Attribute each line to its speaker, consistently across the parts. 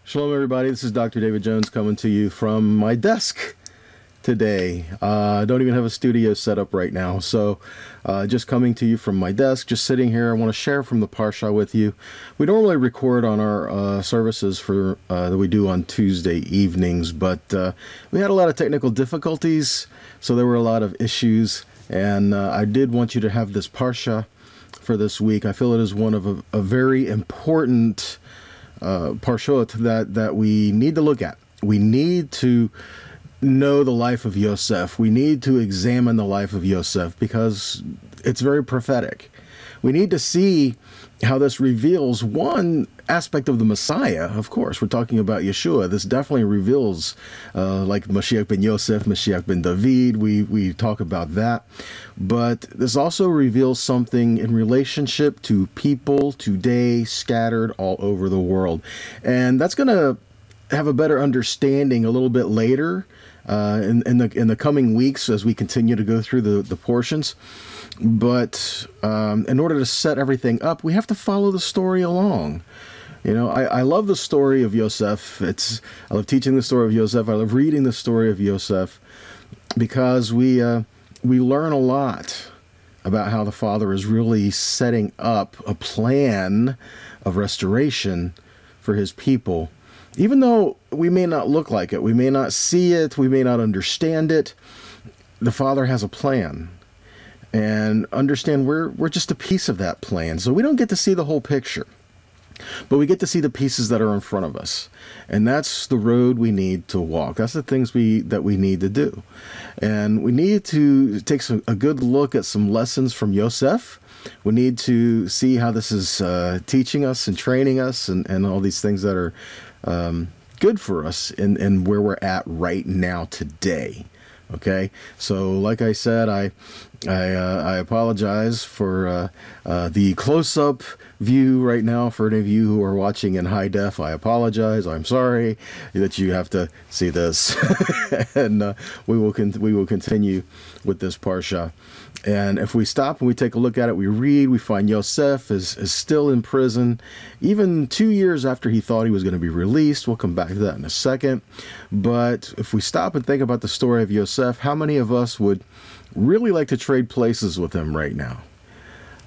Speaker 1: Shalom, everybody. This is Dr. David Jones coming to you from my desk today. I don't even have a studio set up right now, so just coming to you from my desk, just sitting here. I want to share from the Parsha with you. We normally record on our services for that we do on Tuesday evenings, but we had a lot of technical difficulties, so there were a lot of issues, and I did want you to have this Parsha for this week. I feel it is one of a very important parshot that we need to look at. We need to know the life of Yosef. We need to examine the life of Yosef because it's very prophetic. We need to see how this reveals one aspect of the Messiah. Of course, we're talking about Yeshua. This definitely reveals like Mashiach ben Yosef, Mashiach ben David. We talk about that. But this also reveals something in relationship to people today scattered all over the world. And that's going to have a better understanding a little bit later in the coming weeks as we continue to go through the portions. But in order to set everything up, we have to follow the story along. You know, I love the story of Yosef. I love teaching the story of Yosef. I love reading the story of Yosef because we learn a lot about how the Father is really setting up a plan of restoration for his people. Even though we may not look like it, we may not see it, we may not understand it, the Father has a plan. And understand we're just a piece of that plan. So we don't get to see the whole picture. But we get to see the pieces that are in front of us. And that's the road we need to walk. That's the things that we need to do. And we need to take a good look at some lessons from Yosef. We need to see how this is teaching us and training us and all these things that are good for us in where we're at right now today. Okay, so like I said, I apologize for the close-up view right now. For any of you who are watching in high def, I apologize. I'm sorry that you have to see this, and we will continue with this parsha. And if we stop and we take a look at it, we read, we find Yosef is still in prison, even 2 years after he thought he was going to be released. We'll come back to that in a second. But if we stop and think about the story of Yosef, how many of us would really like to trade places with him right now?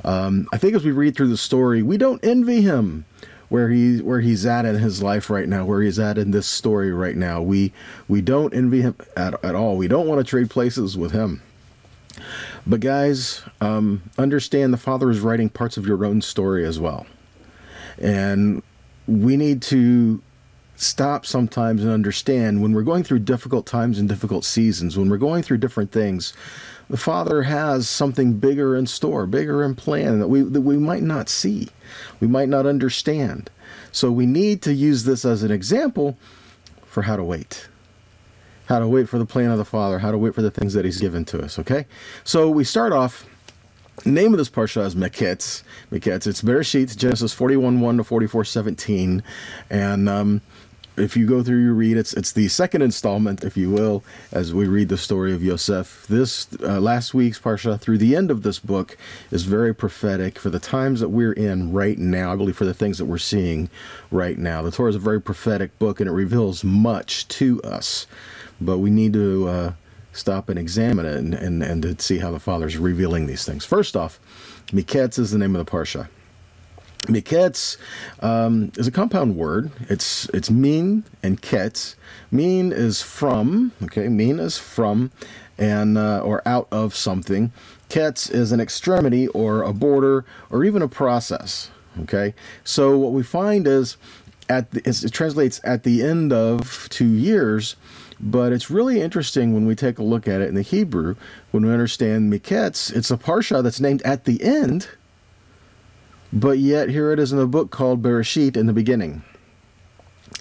Speaker 1: I think as we read through the story, we don't envy him where he's at in his life right now, where he's at in this story right now. We don't envy him at all. We don't want to trade places with him. But guys, understand the Father is writing parts of your own story as well. And we need to stop sometimes and understand when we're going through difficult times and difficult seasons, when we're going through different things, the Father has something bigger in store, bigger in plan that we might not see, we might not understand. So we need to use this as an example for how to wait. How to wait for the plan of the Father, how to wait for the things that he's given to us, okay? So we start off, the name of this parsha is Miketz. Miketz, it's Bereshit, Genesis 41:1 to 44:17. And if you go through your read, it's the second installment, if you will, as we read the story of Yosef. This last week's parsha through the end of this book is very prophetic for the times that we're in right now. I believe for the things that we're seeing right now. The Torah is a very prophetic book, and it reveals much to us. But we need to stop and examine it and to see how the Father's revealing these things. First off, Miketz is the name of the parsha. Miketz is a compound word. It's min and ketz. Min is from, okay, min is from and or out of something. Ketz is an extremity or a border or even a process, okay? So what we find is it translates at the end of 2 years. But it's really interesting when we take a look at it in the Hebrew, when we understand Miketz, it's a parsha that's named at the end, but yet here it is in a book called Bereshit in the beginning.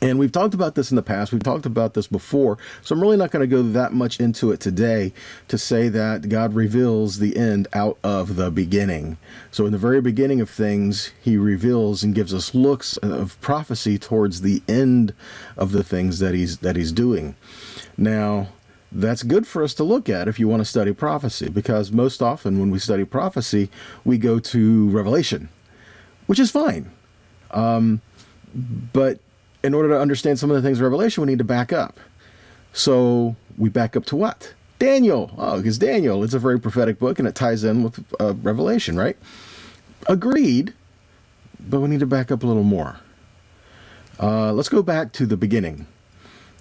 Speaker 1: And we've talked about this in the past, we've talked about this before, so I'm really not going to go that much into it today to say that God reveals the end out of the beginning. So in the very beginning of things, he reveals and gives us looks of prophecy towards the end of the things that he's doing. Now, that's good for us to look at if you want to study prophecy, because most often when we study prophecy, we go to Revelation, which is fine. But in order to understand some of the things in Revelation, we need to back up. So we back up to what? Daniel. Oh, because Daniel, it's a very prophetic book, and it ties in with Revelation, right? Agreed, but we need to back up a little more. Let's go back to the beginning.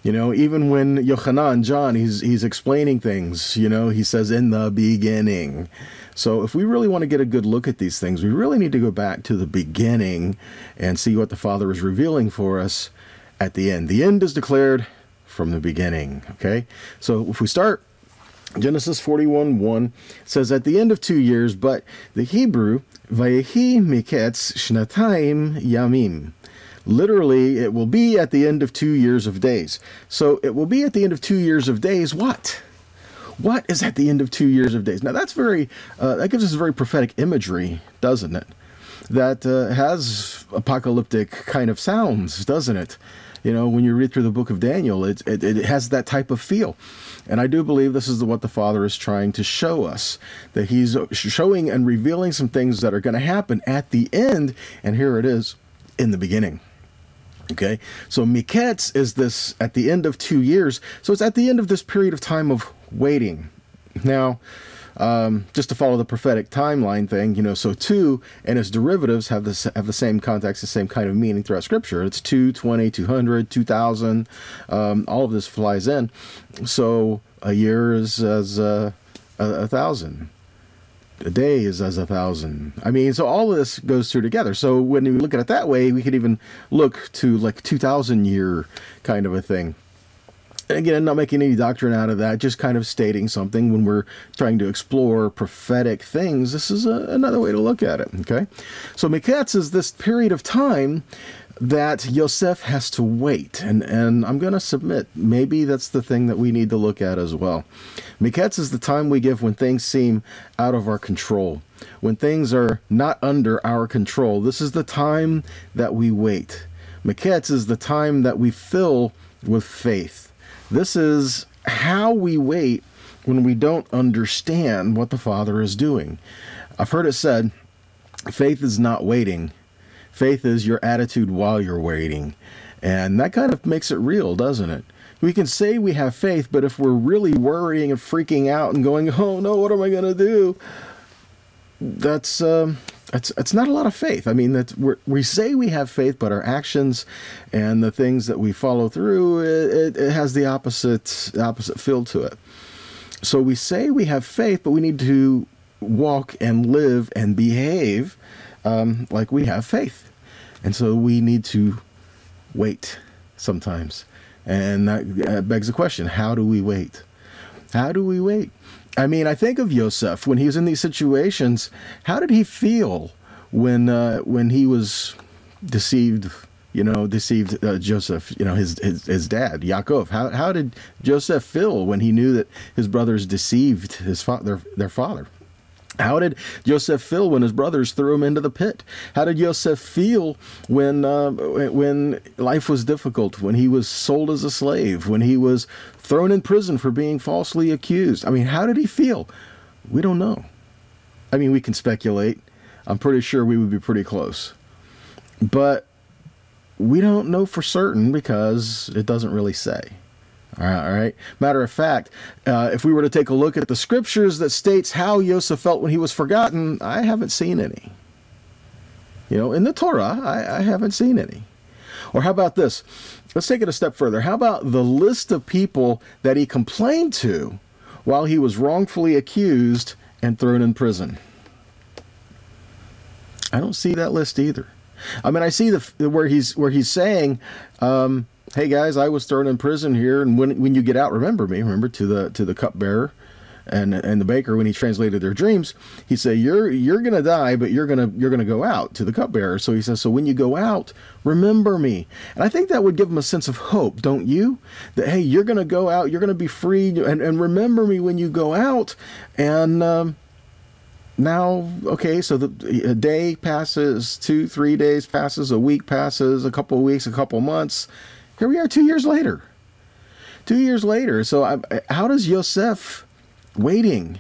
Speaker 1: You know, even when Yochanan, John, he's explaining things, you know, he says, in the beginning. So if we really want to get a good look at these things, we really need to go back to the beginning and see what the Father is revealing for us at the end. The end is declared from the beginning, okay? So if we start, Genesis 41:1 says, at the end of 2 years, but the Hebrew, Vayehi Miketz Shnatayim Yamim. Literally, it will be at the end of 2 years of days. So it will be at the end of 2 years of days. What? What is at the end of 2 years of days? Now that's very, that gives us very prophetic imagery, doesn't it? That has apocalyptic kind of sounds, doesn't it? You know, when you read through the book of Daniel, it has that type of feel. And I do believe this is what the Father is trying to show us, that he's showing and revealing some things that are going to happen at the end. And here it is in the beginning. Okay, so Miketz is this at the end of 2 years. So it's at the end of this period of time of waiting. Now, just to follow the prophetic timeline thing, you know, so 2 and its derivatives have the same context, the same kind of meaning throughout Scripture. It's 2, 20, 200, 2,000. All of this flies in. So a year is as 1,000. A day is as 1,000. I mean, so all of this goes through together. So when you look at it that way, we could even look to like 2,000 year kind of a thing. And again, not making any doctrine out of that, just kind of stating something when we're trying to explore prophetic things. This is another way to look at it, okay? So Miketz is this period of time that Yosef has to wait. And I'm going to submit, maybe that's the thing that we need to look at as well. Miketz is the time we give when things seem out of our control, when things are not under our control. This is the time that we wait. Miketz is the time that we fill with faith. This is how we wait when we don't understand what the Father is doing. I've heard it said, faith is not waiting. Faith is your attitude while you're waiting. And that kind of makes it real, doesn't it? We can say we have faith, but if we're really worrying and freaking out and going, oh no, what am I going to do? That's not a lot of faith. I mean, we say we have faith, but our actions and the things that we follow through, it has the opposite feel to it. So we say we have faith, but we need to walk and live and behave like we have faith. And so we need to wait sometimes. And that begs the question, how do we wait? How do we wait? I mean, I think of Yosef when he was in these situations. How did he feel when he was deceived? Deceived Joseph. You know, his dad, Yaakov. How did Joseph feel when he knew that his brothers deceived their father? How did Yosef feel when his brothers threw him into the pit? How did Yosef feel when life was difficult, when he was sold as a slave, when he was thrown in prison for being falsely accused? I mean, how did he feel? We don't know. I mean, we can speculate. I'm pretty sure we would be pretty close. But we don't know for certain because it doesn't really say. All right. Matter of fact, if we were to take a look at the scriptures that states how Yosef felt when he was forgotten, I haven't seen any. You know, in the Torah, I haven't seen any. Or how about this? Let's take it a step further. How about the list of people that he complained to while he was wrongfully accused and thrown in prison? I don't see that list either. I mean, I see where he's saying, hey guys, I was thrown in prison here, and when you get out, remember me. Remember to the cupbearer and the baker when he translated their dreams. He said, you're gonna die, but you're gonna go out to the cupbearer. So he says, so when you go out, remember me. And I think that would give him a sense of hope, don't you? That hey, you're gonna go out, you're gonna be free, and remember me when you go out. And now, okay, so a day passes, 2-3 days passes, a week passes, a couple of weeks, a couple of months. Here we are 2 years later. 2 years later. So how does Yosef waiting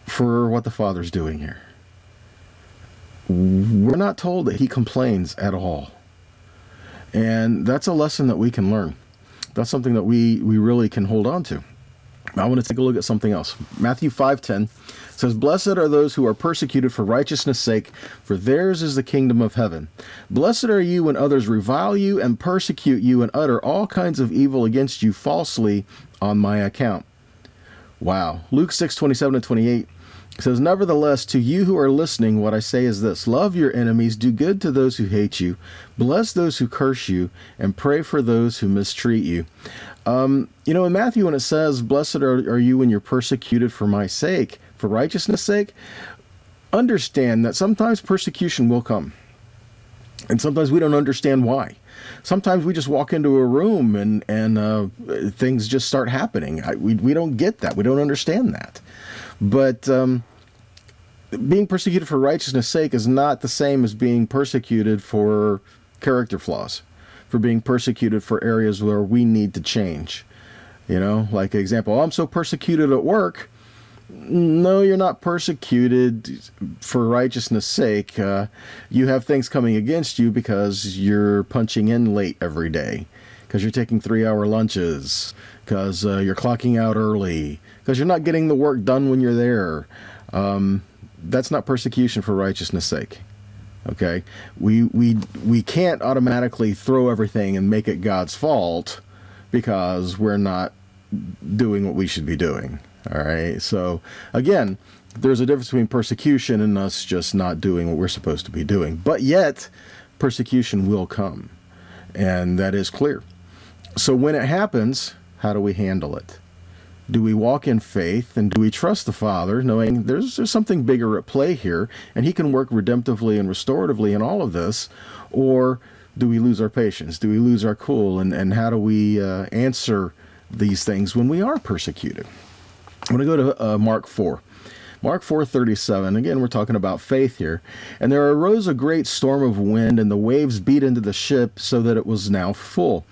Speaker 1: for what the Father's doing here? We're not told that he complains at all. And that's a lesson that we can learn. That's something that we really can hold on to. I want to take a look at something else. Matthew 5:10 says, "Blessed are those who are persecuted for righteousness' sake, for theirs is the kingdom of heaven. Blessed are you when others revile you and persecute you and utter all kinds of evil against you falsely on my account." Wow. Luke 6:27-28 says, "Nevertheless, to you who are listening, what I say is this: love your enemies, do good to those who hate you, bless those who curse you, and pray for those who mistreat you." In Matthew, when it says, "Blessed are you when you're persecuted for my sake, for righteousness' sake," understand that sometimes persecution will come. And sometimes we don't understand why. Sometimes we just walk into a room and things just start happening. We don't get that. We don't understand that. But being persecuted for righteousness' sake is not the same as being persecuted for character flaws, for being persecuted for areas where we need to change. Like example, I'm so persecuted at work. No, you're not persecuted for righteousness' sake. You have things coming against you because you're punching in late every day, because you're taking 3-hour lunches, because you're clocking out early, because you're not getting the work done when you're there. That's not persecution for righteousness' sake. Okay? We can't automatically throw everything and make it God's fault because we're not doing what we should be doing. All right. So again, there's a difference between persecution and us just not doing what we're supposed to be doing. But yet, persecution will come. And that is clear. So when it happens, how do we handle it? Do we walk in faith and do we trust the Father, knowing there's something bigger at play here, and He can work redemptively and restoratively in all of this? Or do we lose our patience? Do we lose our cool? And how do we answer these things when we are persecuted? I'm going to go to Mark 4. Mark 4:37. Again, we're talking about faith here. "And there arose a great storm of wind, and the waves beat into the ship so that it was now full.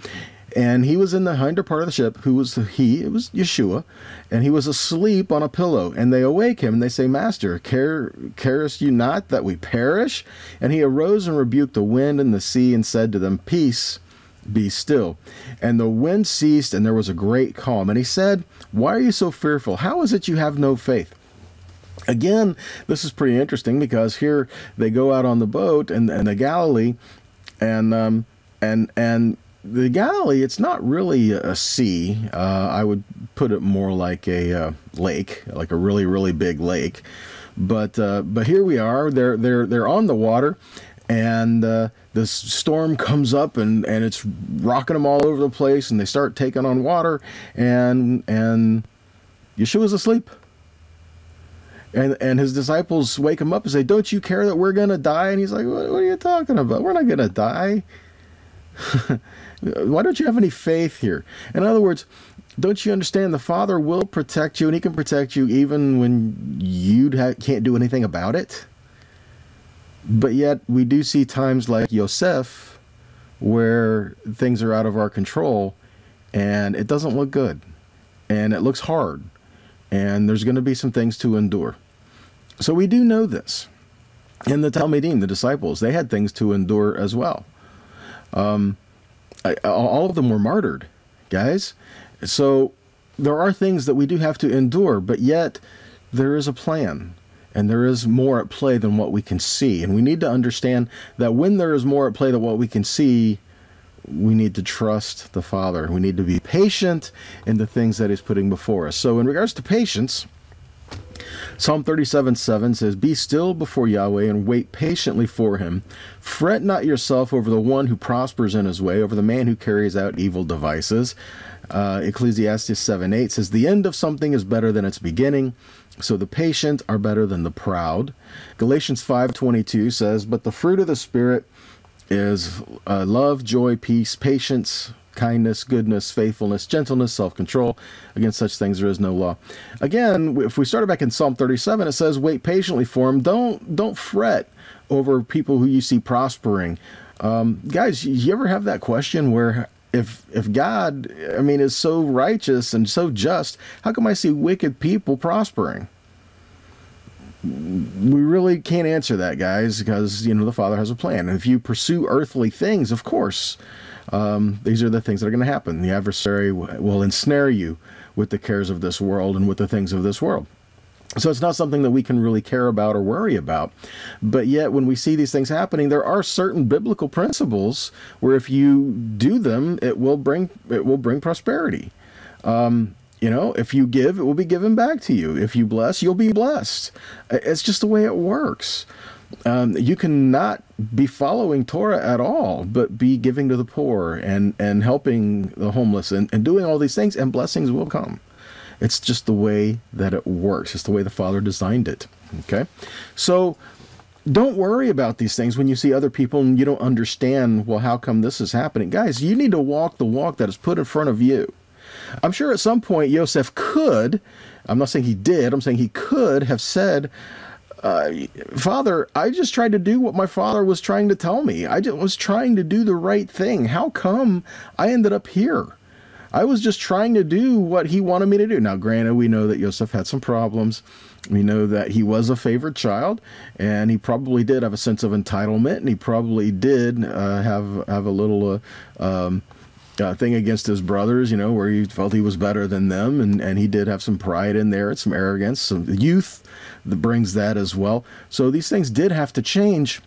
Speaker 1: And he was in the hinder part of the ship. Who was he? It was Yeshua. And he was asleep on a pillow. And they awake him, and they say, 'Master, carest you not that we perish?' And he arose and rebuked the wind and the sea, and said to them, 'Peace, be still.' And the wind ceased, and there was a great calm. And he said, 'Why are you so fearful? How is it you have no faith?'" Again, this is pretty interesting because here they go out on the boat and the Galilee, and the Galilee, it's not really a sea. I would put it more like a lake, like a really, really big lake. But here we are. They're on the water, and this storm comes up and it's rocking them all over the place, and they start taking on water, and Yeshua's asleep. And his disciples wake him up and say, "Don't you care that we're going to die?" And he's like, what are you talking about? We're not going to die. Why don't you have any faith here? In other words, don't you understand the Father will protect you, and He can protect you even when you can't do anything about it? But yet we do see times like Yosef where things are out of our control and it doesn't look good and it looks hard and there's going to be some things to endure. So we do know this. And the Talmidim, the disciples, they had things to endure as well. All of them were martyred, guys. So there are things that we do have to endure, but yet there is a plan. And there is more at play than what we can see. And we need to understand that when there is more at play than what we can see, we need to trust the Father. We need to be patient in the things that He's putting before us. So in regards to patience, Psalm 37:7 says, "Be still before Yahweh and wait patiently for Him. Fret not yourself over the one who prospers in his way, over the man who carries out evil devices." Ecclesiastes 7:8 says, "The end of something is better than its beginning, so the patient are better than the proud." Galatians 5:22 says, "But the fruit of the Spirit is love, joy, peace, patience, kindness, goodness, faithfulness, gentleness, self-control. Against such things there is no law." Again, if we started back in Psalm 37, it says, "Wait patiently for Him." Don't fret over people who you see prospering. Guys, you ever have that question where if God, is so righteous and so just, how come I see wicked people prospering? We really can't answer that, guys, because, the Father has a plan. And if you pursue earthly things, of course, these are the things that are going to happen. The adversary will ensnare you with the cares of this world and with the things of this world. So it's not something that we can really care about or worry about. But yet when we see these things happening, there are certain biblical principles where if you do them, it will bring prosperity. You know, if you give, it will be given back to you. If you bless, you'll be blessed. It's just the way it works. You cannot be following Torah at all, but be giving to the poor and helping the homeless and doing all these things, and blessings will come. It's just the way that it works. It's the way the Father designed it. Okay? So don't worry about these things when you see other people and you don't understand, well, how come this is happening? Guys, you need to walk the walk that is put in front of you. I'm sure at some point Yosef could, I'm not saying he did, I'm saying he could have said, Father, I just tried to do what my father was trying to tell me. I just was trying to do the right thing. How come I ended up here? I was just trying to do what he wanted me to do. Now, granted, we know that Yosef had some problems. We know that he was a favored child, and he probably did have a sense of entitlement, and he probably did have a little thing against his brothers, you know, where he felt he was better than them, and he did have some pride in there, some arrogance, some youth that brings that as well. So these things did have to change.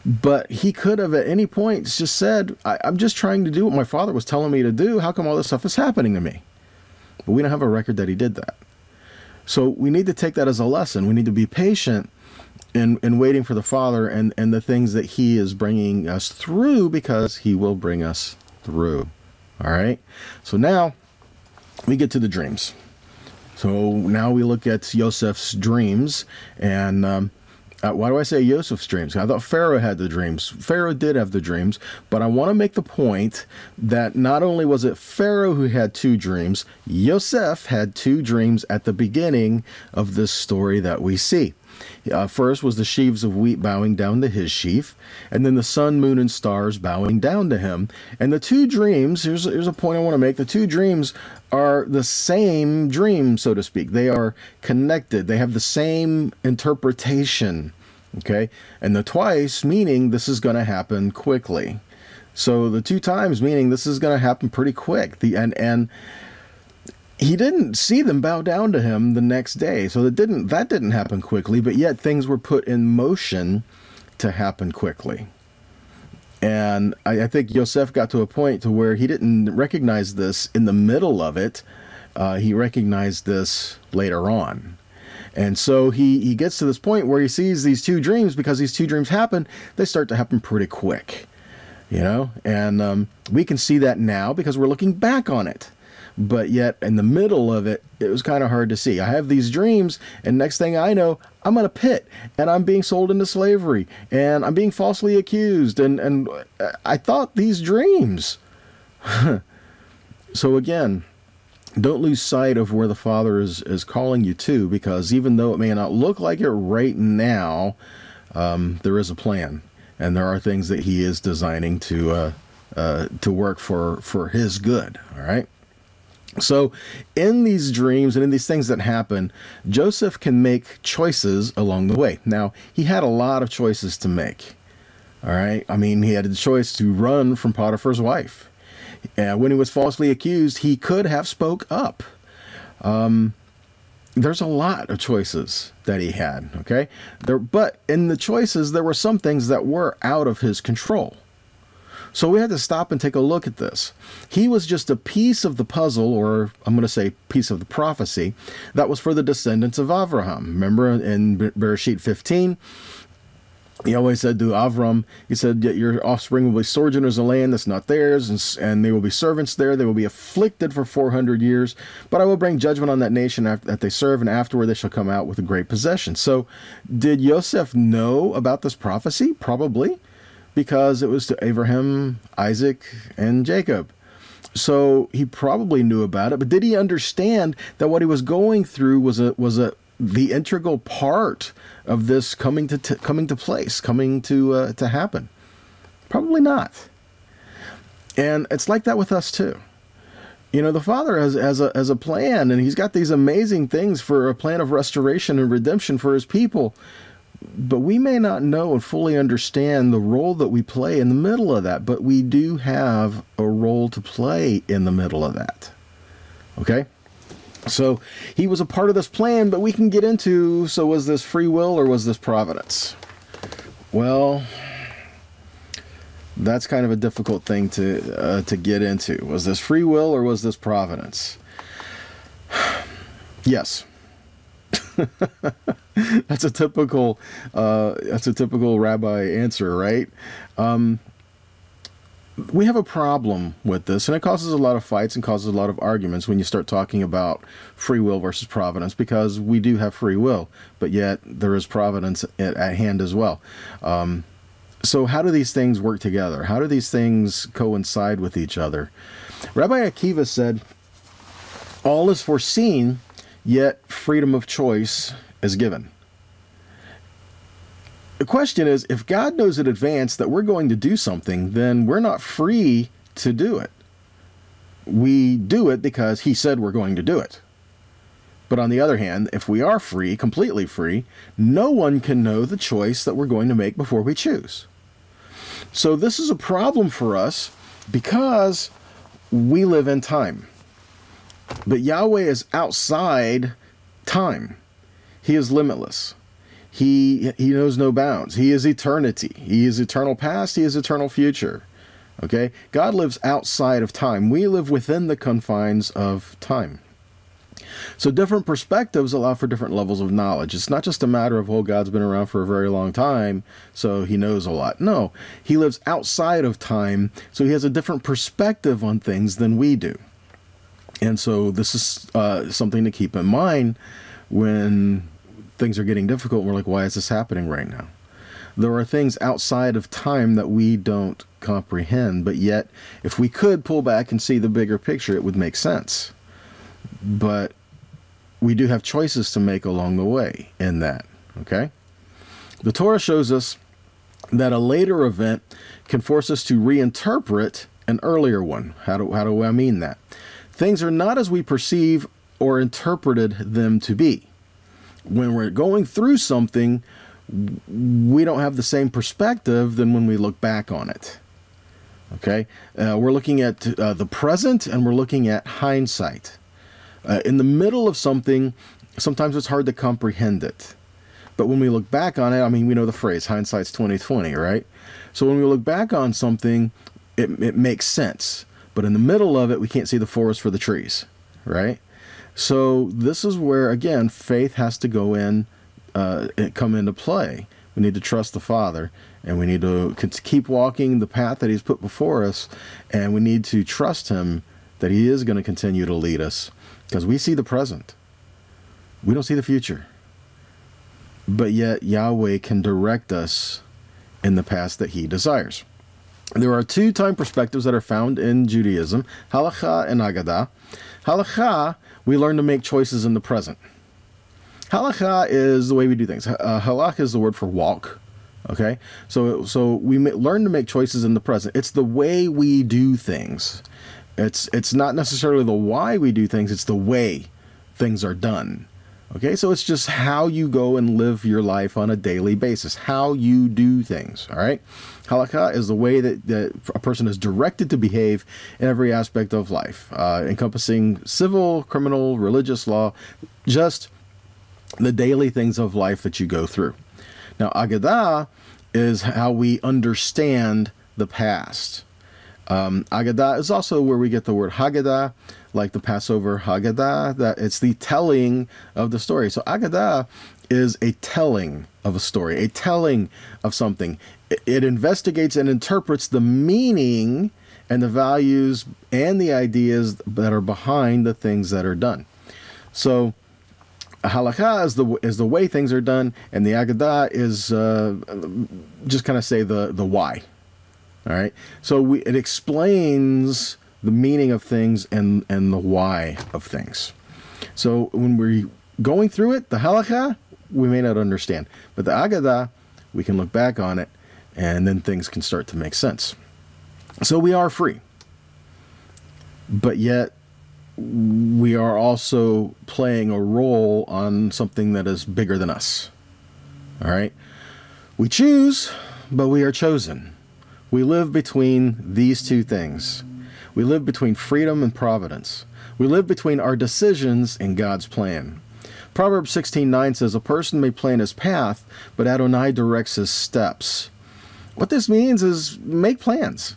Speaker 1: But he could have at any point just said, I'm just trying to do what my father was telling me to do. How come all this stuff is happening to me? But we don't have a record that he did that. So we need to take that as a lesson. We need to be patient in waiting for the Father and the things that he is bringing us through, because he will bring us through. All right? So now we get to the dreams. So now we look at Yosef's dreams, and why do I say Yosef's dreams? I thought Pharaoh had the dreams. Pharaoh did have the dreams, but I want to make the point that not only was it Pharaoh who had two dreams, Yosef had two dreams at the beginning of this story that we see. First was the sheaves of wheat bowing down to his sheaf, and then the sun, moon, and stars bowing down to him. And the two dreams, here's a point I want to make, the two dreams are the same dream, so to speak. They are connected. They have the same interpretation, okay? And the twice, meaning this is going to happen quickly. So the two times, meaning this is going to happen pretty quick. And he didn't see them bow down to him the next day. So that didn't happen quickly, but yet things were put in motion to happen quickly. And I think Yosef got to a point to where he didn't recognize this in the middle of it. He recognized this later on. And so he gets to this point where he sees these two dreams, because these two dreams happen, they start to happen pretty quick, you know? And we can see that now because we're looking back on it. But yet in the middle of it, it was kind of hard to see. I have these dreams, and next thing I know, I'm in a pit, and I'm being sold into slavery, and I'm being falsely accused, and I thought these dreams. So again, don't lose sight of where the Father is calling you to, because even though it may not look like it right now, there is a plan, and there are things that he is designing to work for his good, all right? So in these dreams and in these things that happen, Joseph can make choices along the way. Now, he had a lot of choices to make. All right. I mean, he had the choice to run from Potiphar's wife. When he was falsely accused, he could have spoke up. There's a lot of choices that he had. Okay. But in the choices, there were some things that were out of his control. So we had to stop and take a look at this. He was just a piece of the puzzle, or I'm going to say piece of the prophecy, that was for the descendants of Avraham. Remember in Bereshit 15, he always said to Avram, he said, your offspring will be sojourners in a land that's not theirs, and they will be servants there. They will be afflicted for 400 years, but I will bring judgment on that nation that they serve, and afterward they shall come out with a great possession. So did Yosef know about this prophecy? Probably. Because it was to Abraham, Isaac, and Jacob. So he probably knew about it, but did he understand that what he was going through was the integral part of this coming to happen? Probably not. And it's like that with us too. You know, the Father has a plan, and he's got these amazing things for a plan of restoration and redemption for his people. But we may not know and fully understand the role that we play in the middle of that, but we do have a role to play in the middle of that. Okay? So he was a part of this plan, but we can get into, so was this free will or was this providence? Well, that's kind of a difficult thing to get into. Was this free will or was this providence? Yes. That's a typical rabbi answer, right? We have a problem with this, and it causes a lot of fights and causes a lot of arguments when you start talking about free will versus providence, because we do have free will, but yet there is providence at hand as well. So how do these things work together? How do these things coincide with each other? Rabbi Akiva said, all is foreseen, yet freedom of choice is given. The question is, if God knows in advance that we're going to do something, then we're not free to do it. We do it because he said we're going to do it. But on the other hand, if we are free, completely free, no one can know the choice that we're going to make before we choose. So this is a problem for us because we live in time. But Yahweh is outside time. He is limitless. He knows no bounds. He is eternity. He is eternal past. He is eternal future. Okay? God lives outside of time. We live within the confines of time. So different perspectives allow for different levels of knowledge. It's not just a matter of, oh, God's been around for a very long time, so he knows a lot. No, he lives outside of time, so he has a different perspective on things than we do. And so this is something to keep in mind when things are getting difficult. We're like, why is this happening right now? There are things outside of time that we don't comprehend, but yet if we could pull back and see the bigger picture, it would make sense. But we do have choices to make along the way in that, okay? The Torah shows us that a later event can force us to reinterpret an earlier one. How do I mean that? Things are not as we perceive or interpreted them to be. When we're going through something, we don't have the same perspective than when we look back on it. Okay? We're looking at the present, and we're looking at hindsight. In the middle of something, sometimes it's hard to comprehend it. But when we look back on it, I mean, we know the phrase, hindsight's 20/20, right? So when we look back on something, it makes sense. But in the middle of it, we can't see the forest for the trees, right? So this is where, again, faith has to go in, come into play. We need to trust the Father, and we need to keep walking the path that he's put before us, and we need to trust him that he is going to continue to lead us, because we see the present. We don't see the future. But yet Yahweh can direct us in the path that he desires. There are two time perspectives that are found in Judaism, Halakha and Haggadah. Halakha, we learn to make choices in the present. Halakha is the way we do things. Halakha is the word for walk. Okay? So we learn to make choices in the present. It's the way we do things. It's not necessarily the why we do things, it's the way things are done. Okay, so it's just how you go and live your life on a daily basis, how you do things, all right? Halakha is the way that a person is directed to behave in every aspect of life, encompassing civil, criminal, religious law, just the daily things of life that you go through. Now, Haggadah is how we understand the past. Haggadah is also where we get the word Haggadah, like the Passover Haggadah, that it's the telling of the story. So Haggadah is a telling of a story, a telling of something. It investigates and interprets the meaning and the values and the ideas that are behind the things that are done. So Halakha is the way things are done, and the Haggadah is just kind of say the why. All right, so it explains the meaning of things and the why of things. So when we're going through it, the halakha, we may not understand. But the Haggadah, we can look back on it, and then things can start to make sense. So we are free. But yet, we are also playing a role on something that is bigger than us. All right. We choose, but we are chosen. We live between these two things. We live between freedom and providence. We live between our decisions and God's plan. Proverbs 16:9 says, a person may plan his path, but Adonai directs his steps. What this means is make plans.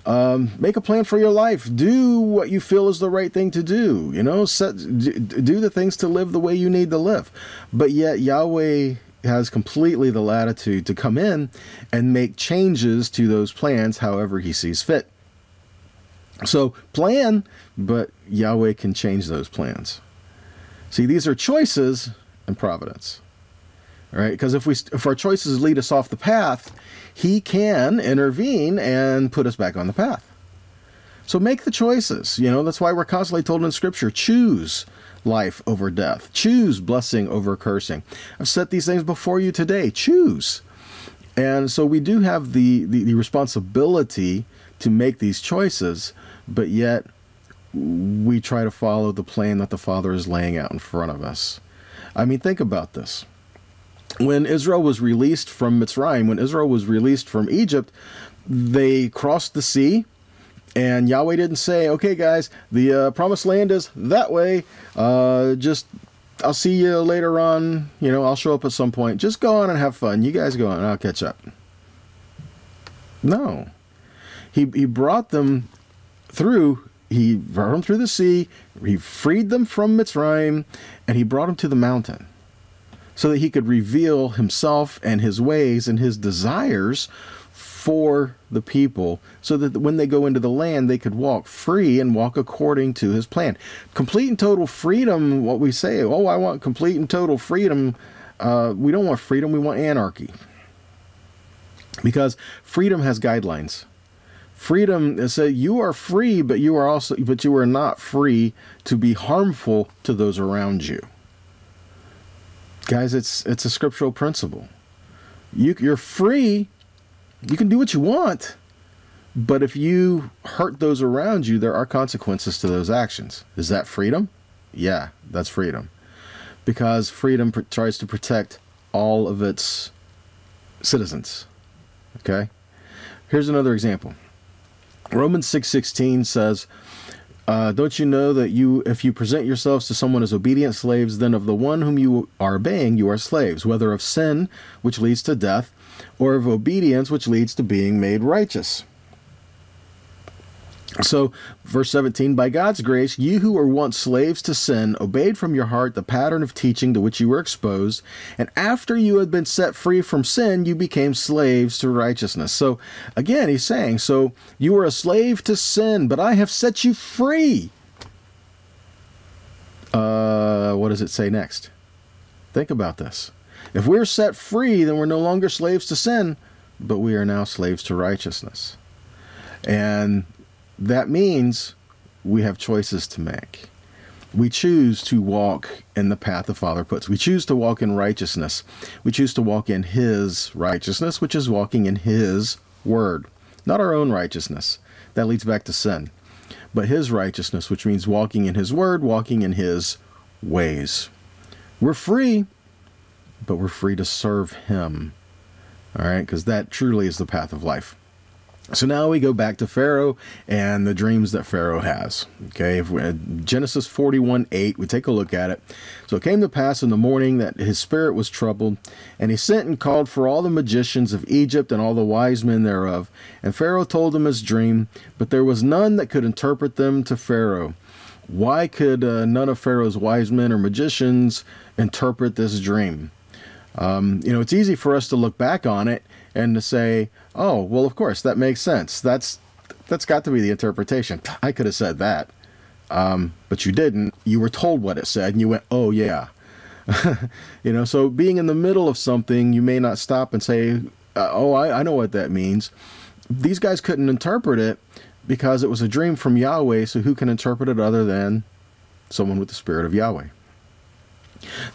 Speaker 1: Make a plan for your life. Do what you feel is the right thing to do. You know, do the things to live the way you need to live. But yet Yahweh has completely the latitude to come in and make changes to those plans however he sees fit. So plan, but Yahweh can change those plans. See, these are choices and providence. All right, because if our choices lead us off the path, he can intervene and put us back on the path. So make the choices. You know, that's why we're constantly told in Scripture, choose life over death. Choose blessing over cursing. I've set these things before you today. Choose. And so we do have the responsibility to make these choices, but yet we try to follow the plan that the Father is laying out in front of us. I mean, think about this. When Israel was released from Mitzrayim, when Israel was released from Egypt, they crossed the sea, and Yahweh didn't say, okay, guys, the promised land is that way. I'll see you later on. You know, I'll show up at some point. Just go on and have fun. You guys go on, and I'll catch up. No. He brought them through. He brought them through the sea. He freed them from Mitzrayim, and he brought them to the mountain, so that he could reveal himself and his ways and his desires for the people, so that when they go into the land, they could walk free and walk according to his plan. Complete and total freedom, what we say, oh, I want complete and total freedom. We don't want freedom, we want anarchy. Because freedom has guidelines. Freedom is that you are free, but you are not free to be harmful to those around you. Guys, it's a scriptural principle. You're free. You can do what you want. But if you hurt those around you, there are consequences to those actions. Is that freedom? Yeah, that's freedom. Because freedom tries to protect all of its citizens. Okay? Here's another example. Romans 6:16 says, don't you know that if you present yourselves to someone as obedient slaves, then of the one whom you are obeying, you are slaves, whether of sin, which leads to death, or of obedience, which leads to being made righteous. So, verse 17, by God's grace, you who were once slaves to sin, obeyed from your heart the pattern of teaching to which you were exposed, and after you had been set free from sin, you became slaves to righteousness. So, again, he's saying, so you were a slave to sin, but I have set you free. What does it say next? Think about this. If we're set free, then we're no longer slaves to sin, but we are now slaves to righteousness. And that means we have choices to make. We choose to walk in the path the Father puts. We choose to walk in righteousness. We choose to walk in his righteousness, which is walking in his word. Not our own righteousness. That leads back to sin. But his righteousness, which means walking in his word, walking in his ways. We're free, but we're free to serve him. All right? Because that truly is the path of life. So now we go back to Pharaoh and the dreams that Pharaoh has. Okay, Genesis 41:8, we take a look at it. So it came to pass in the morning that his spirit was troubled, and he sent and called for all the magicians of Egypt and all the wise men thereof. And Pharaoh told them his dream, but there was none that could interpret them to Pharaoh. Why could none of Pharaoh's wise men or magicians interpret this dream? It's easy for us to look back on it and to say, oh, well, of course, that makes sense. That's got to be the interpretation. I could have said that, but you didn't. You were told what it said, and you went, oh, yeah. So being in the middle of something, you may not stop and say, I know what that means. These guys couldn't interpret it because it was a dream from Yahweh, so who can interpret it other than someone with the Spirit of Yahweh?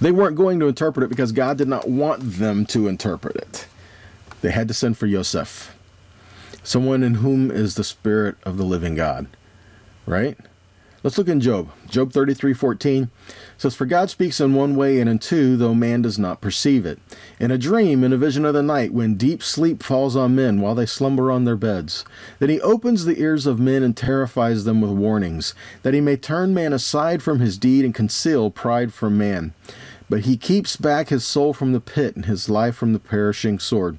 Speaker 1: They weren't going to interpret it because God did not want them to interpret it. They had to send for Yosef, someone in whom is the Spirit of the living God, right? Let's look in Job. Job 33:14 says, "For God speaks in one way and in two, though man does not perceive it. In a dream, in a vision of the night, when deep sleep falls on men while they slumber on their beds. Then he opens the ears of men and terrifies them with warnings, that he may turn man aside from his deed and conceal pride from man. But he keeps back his soul from the pit and his life from the perishing sword."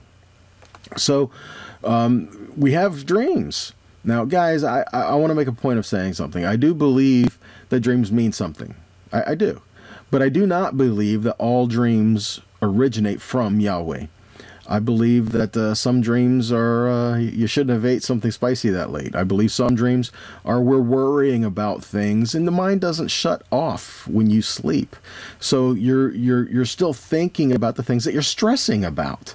Speaker 1: So we have dreams. Now, guys, I want to make a point of saying something. I do believe that dreams mean something. I do. But I do not believe that all dreams originate from Yahweh. I believe that some dreams are, you shouldn't have ate something spicy that late. I believe some dreams are we're worrying about things, and the mind doesn't shut off when you sleep. So you're still thinking about the things that you're stressing about.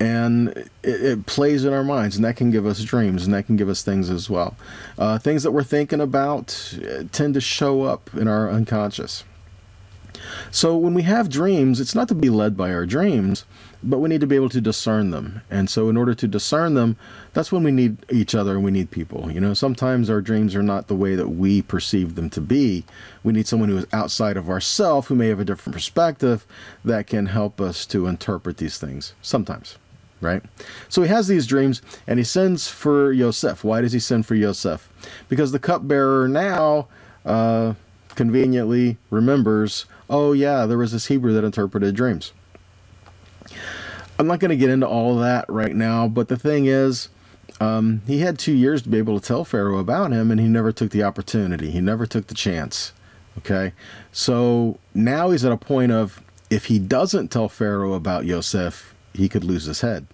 Speaker 1: And it plays in our minds, and that can give us dreams, and that can give us things as well. Things that we're thinking about tend to show up in our unconscious. So when we have dreams, it's not to be led by our dreams, but we need to be able to discern them. And so in order to discern them, that's when we need each other and we need people. You know, sometimes our dreams are not the way that we perceive them to be. We need someone who is outside of ourselves, who may have a different perspective, that can help us to interpret these things sometimes. Right? So he has these dreams, and he sends for Yosef. Why does he send for Yosef? Because the cupbearer now conveniently remembers, oh yeah, there was this Hebrew that interpreted dreams. I'm not going to get into all of that right now, but the thing is, he had 2 years to be able to tell Pharaoh about him, and he never took the opportunity. He never took the chance. Okay? So now he's at a point of, if he doesn't tell Pharaoh about Yosef, he could lose his head,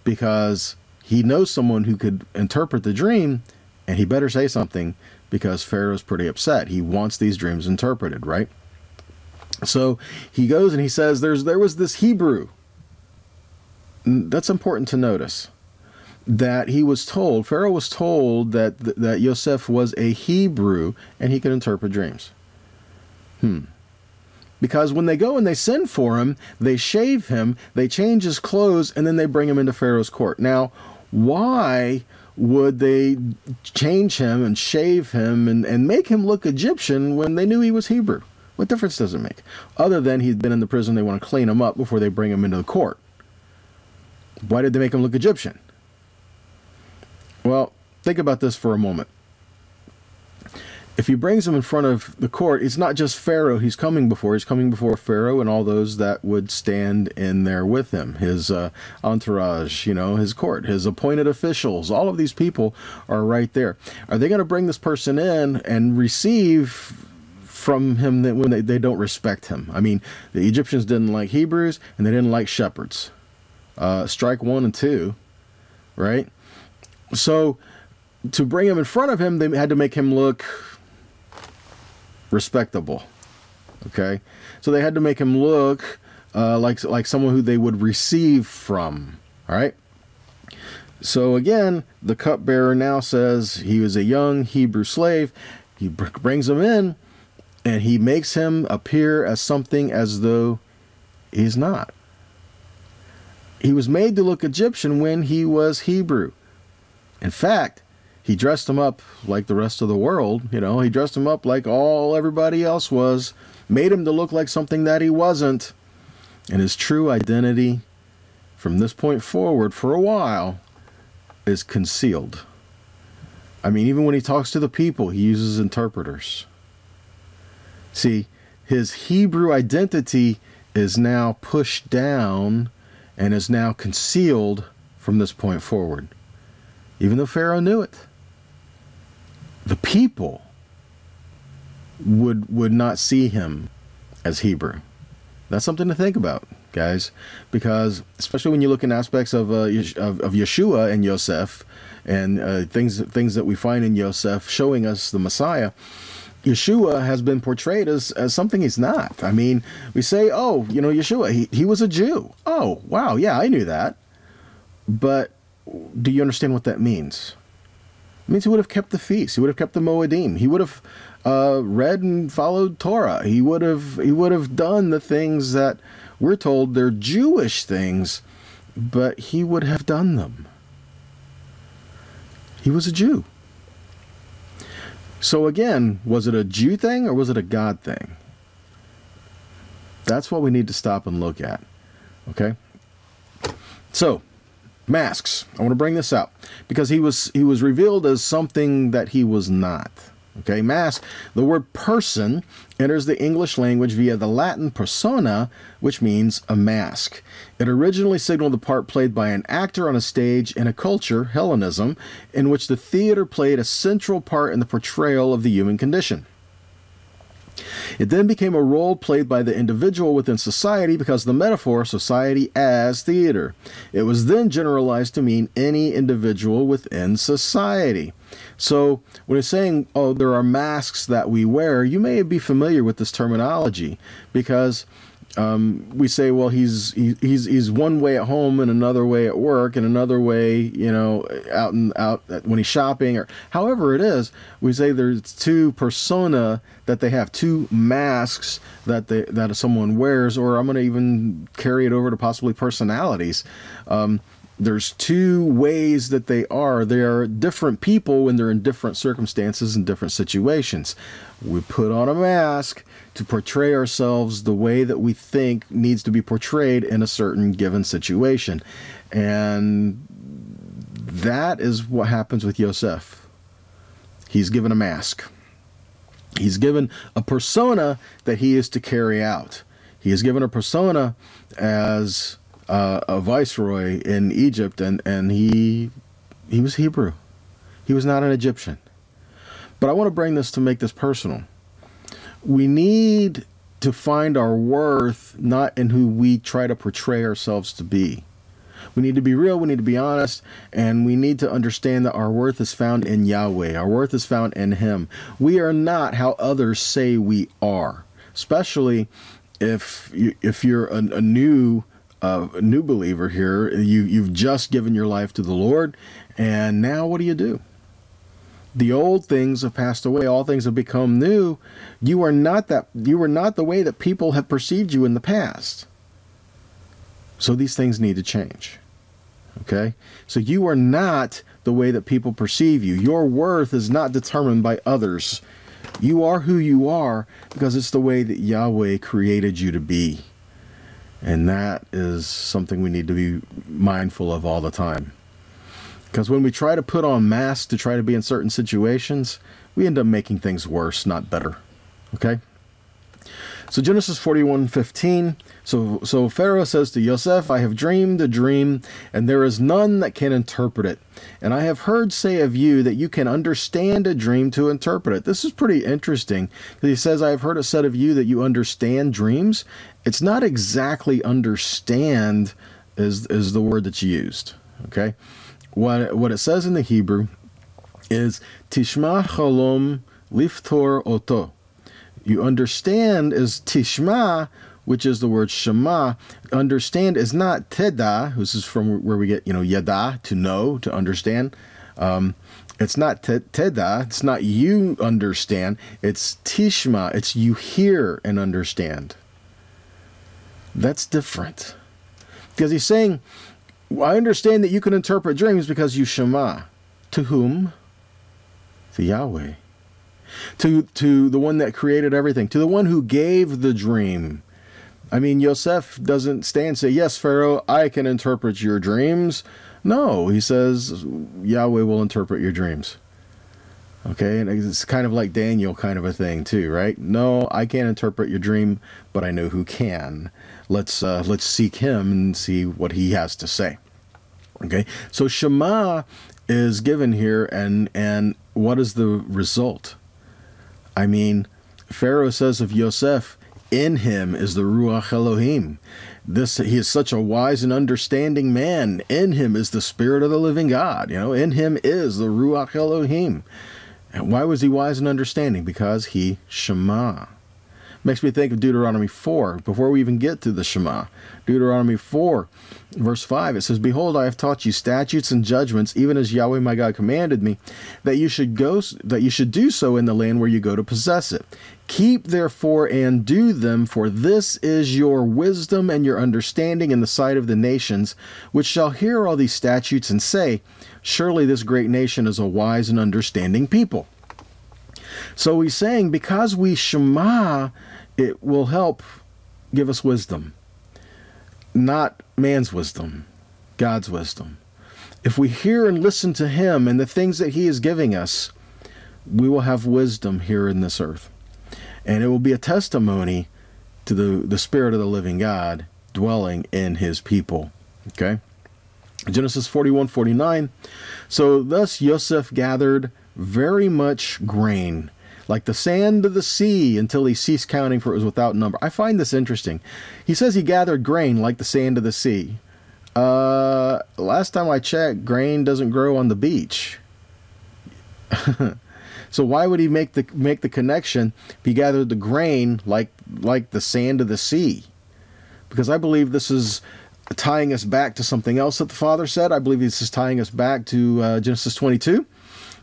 Speaker 1: because he knows someone who could interpret the dream, and he better say something, because Pharaoh's pretty upset. He wants these dreams interpreted, right? So he goes and he says, there was this Hebrew. That's important to notice, that he was told, Pharaoh was told that Yosef was a Hebrew and he could interpret dreams. Because when they go and they send for him, they shave him, they change his clothes, and then they bring him into Pharaoh's court. Now, why would they change him and shave him and make him look Egyptian when they knew he was Hebrew? What difference does it make? Other than he'd been in the prison, they want to clean him up before they bring him into the court. Why did they make him look Egyptian? Well, think about this for a moment. If he brings him in front of the court, it's not just Pharaoh he's coming before. He's coming before Pharaoh and all those that would stand in there with him, his entourage, you know, his court, his appointed officials. All of these people are right there. Are they going to bring this person in and receive from him that when they don't respect him? I mean, the Egyptians didn't like Hebrews, and they didn't like shepherds. Strike 1 and 2, right? So to bring him in front of him, they had to make him look respectable. Okay, so they had to make him look like someone who they would receive from. All right. So again, the cupbearer now says he was a young Hebrew slave. He brings him in, and he makes him appear as something as though he's not. He was made to look Egyptian when he was Hebrew. In fact, he dressed him up like the rest of the world. You know, he dressed him up like everybody else was, made him to look like something that he wasn't. And his true identity from this point forward for a while is concealed. I mean, even when he talks to the people, he uses interpreters. See, his Hebrew identity is now pushed down and is now concealed from this point forward. Even though Pharaoh knew it, the people would not see him as Hebrew. That's something to think about, guys, because especially when you look in aspects of Yeshua and Yosef, and things that we find in Yosef showing us the Messiah, Yeshua has been portrayed as something he's not. I mean, we say, oh, you know, Yeshua, he was a Jew. Oh, wow, yeah, I knew that. But do you understand what that means? It means he would have kept the feast. He would have kept the Moedim. He would have read and followed Torah. He would have done the things that we're told they're Jewish things, but he would have done them. He was a Jew. So again, was it a Jew thing or was it a God thing? That's what we need to stop and look at. Okay? So, masks. I want to bring this out because he was revealed as something that he was not. Okay, mask. The word person enters the English language via the Latin persona, which means a mask. It originally signaled the part played by an actor on a stage in a culture, Hellenism, in which the theater played a central part in the portrayal of the human condition. It then became a role played by the individual within society because of the metaphor, society as theater. It was then generalized to mean any individual within society. So when it's saying, oh, there are masks that we wear, you may be familiar with this terminology because we say, well, he's one way at home and another way at work and another way, you know, out when he's shopping or however it is. We say there's two persona that they have, two masks that someone wears, or I'm going to even carry it over to possibly personalities. There's two ways that they are. They are different people when they're in different circumstances and different situations. We put on a mask to portray ourselves the way that we think needs to be portrayed in a certain given situation. And that is what happens with Yosef. He's given a mask. He's given a persona that he is to carry out. He is given a persona as a viceroy in Egypt, and he was Hebrew. He was not an Egyptian. But I want to bring this to make this personal. We need to find our worth not in who we try to portray ourselves to be. We need to be real, we need to be honest, and we need to understand that our worth is found in Yahweh. Our worth is found in Him. We are not how others say we are, especially if you're a new believer here. You've just given your life to the Lord, and now what do? The old things have passed away, all things have become new. You are not the way that people have perceived you in the past. So these things need to change. Okay? So you are not the way that people perceive you. Your worth is not determined by others. You are who you are because it's the way that Yahweh created you to be. And that is something we need to be mindful of all the time. Because when we try to put on masks to try to be in certain situations, we end up making things worse, not better. Okay? So Genesis 41:15. So Pharaoh says to Yosef, I have dreamed a dream, and there is none that can interpret it. And I have heard say of you that you can understand a dream to interpret it. This is pretty interesting. He says, I have heard it said of you that you understand dreams. It's not exactly understand is the word that's used. Okay? What it says in the Hebrew is Tishma Chalom Liftor Oto. You understand is Tishma, which is the word Shema. Understand is not Teda. This is from where we get, Yada, to know, to understand. It's not Teda. It's not you understand. It's Tishma. It's you hear and understand. That's different. Because he's saying, I understand that you can interpret dreams because you Shema. To whom? To Yahweh. To the one that created everything. To the one who gave the dream. I mean, Yosef doesn't stand and say, yes, Pharaoh, I can interpret your dreams. No, he says, Yahweh will interpret your dreams. Okay, and it's kind of like Daniel kind of a thing too, right? No, I can't interpret your dream, but I know who can. Let's seek him and see what he has to say. Okay, so Shema is given here, and what is the result? I mean, Pharaoh says of Yosef, in him is the Ruach Elohim. He is such a wise and understanding man. In him is the Spirit of the living God. In him is the Ruach Elohim. And why was he wise and understanding? Because he Shema. Makes me think of Deuteronomy 4, before we even get to the Shema. Deuteronomy 4, verse 5, it says, Behold, I have taught you statutes and judgments, even as Yahweh my God commanded me, that you should do so in the land where you go to possess it. Keep therefore and do them, for this is your wisdom and your understanding in the sight of the nations, which shall hear all these statutes and say, Surely this great nation is a wise and understanding people. So he's saying because we Shema, it will help give us wisdom. Not man's wisdom, God's wisdom. If we hear and listen to him and the things that he is giving us, we will have wisdom here in this earth. And it will be a testimony to the Spirit of the living God dwelling in his people. Okay? Genesis 41:49. So thus Yosef gathered very much grain, like the sand of the sea, until he ceased counting, for it was without number. I find this interesting. He says he gathered grain like the sand of the sea. Last time I checked, grain doesn't grow on the beach. So why would he make the connection if he gathered the grain like the sand of the sea? Because I believe this is tying us back to something else that the Father said. I believe this is tying us back to Genesis 22.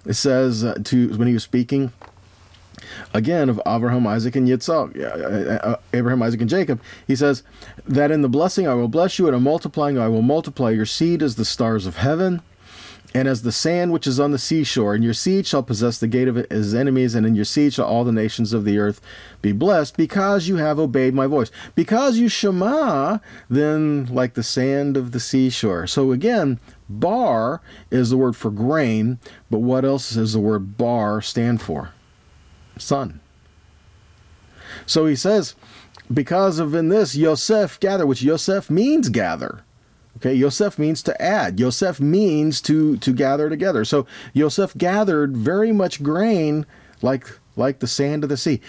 Speaker 1: It says when he was speaking again of Abraham, Isaac, and Yitzhak, Abraham, Isaac, and Jacob, he says that in the blessing I will bless you, and in multiplying I will multiply your seed as the stars of heaven, and as the sand which is on the seashore. And your seed shall possess the gate of his enemies, and in your seed shall all the nations of the earth be blessed, because you have obeyed my voice. Because you Shema, then like the sand of the seashore. So again, bar is the word for grain, but what else does the word bar stand for? Son. So he says, because of in this, Yosef gather, which Yosef means gather. Okay, Yosef means to add. Yosef means to gather together. So Yosef gathered very much grain like the sand of the sea.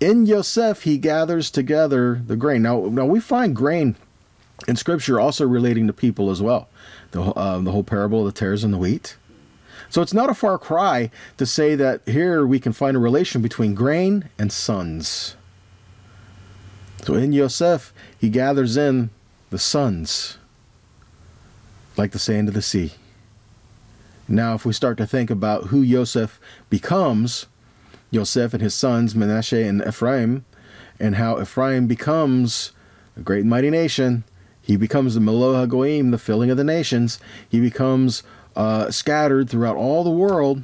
Speaker 1: In Yosef, he gathers together the grain. Now we find grain in Scripture also relating to people as well. The whole parable of the tares and the wheat. So it's not a far cry to say that here we can find a relation between grain and sons. So in Yosef, he gathers in the sons like the sand of the sea. Now, if we start to think about who Yosef becomes, Yosef and his sons, Manasseh and Ephraim, and how Ephraim becomes a great and mighty nation, he becomes the Meloah Goyim, the filling of the nations. He becomes scattered throughout all the world.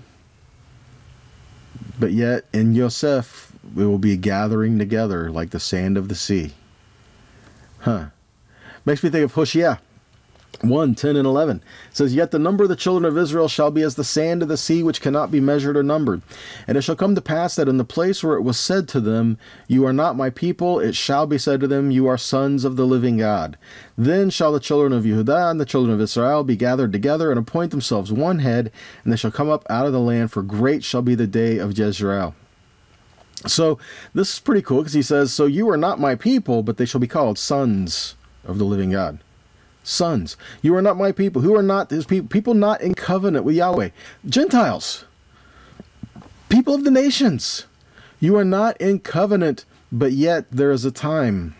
Speaker 1: But yet, in Yosef, we will be gathering together like the sand of the sea. Makes me think of Hosea 1:10 and 11. It says, yet the number of the children of Israel shall be as the sand of the sea, which cannot be measured or numbered. And it shall come to pass that in the place where it was said to them, you are not my people, it shall be said to them, you are sons of the living God. Then shall the children of Yehudah and the children of Israel be gathered together, and appoint themselves one head, and they shall come up out of the land, for great shall be the day of Jezreel. So this is pretty cool, because he says, so you are not my people, but they shall be called sons of the living God. Sons. You are not my people. Who are not his people? People not in covenant with Yahweh. Gentiles. People of the nations. You are not in covenant, but yet there is a time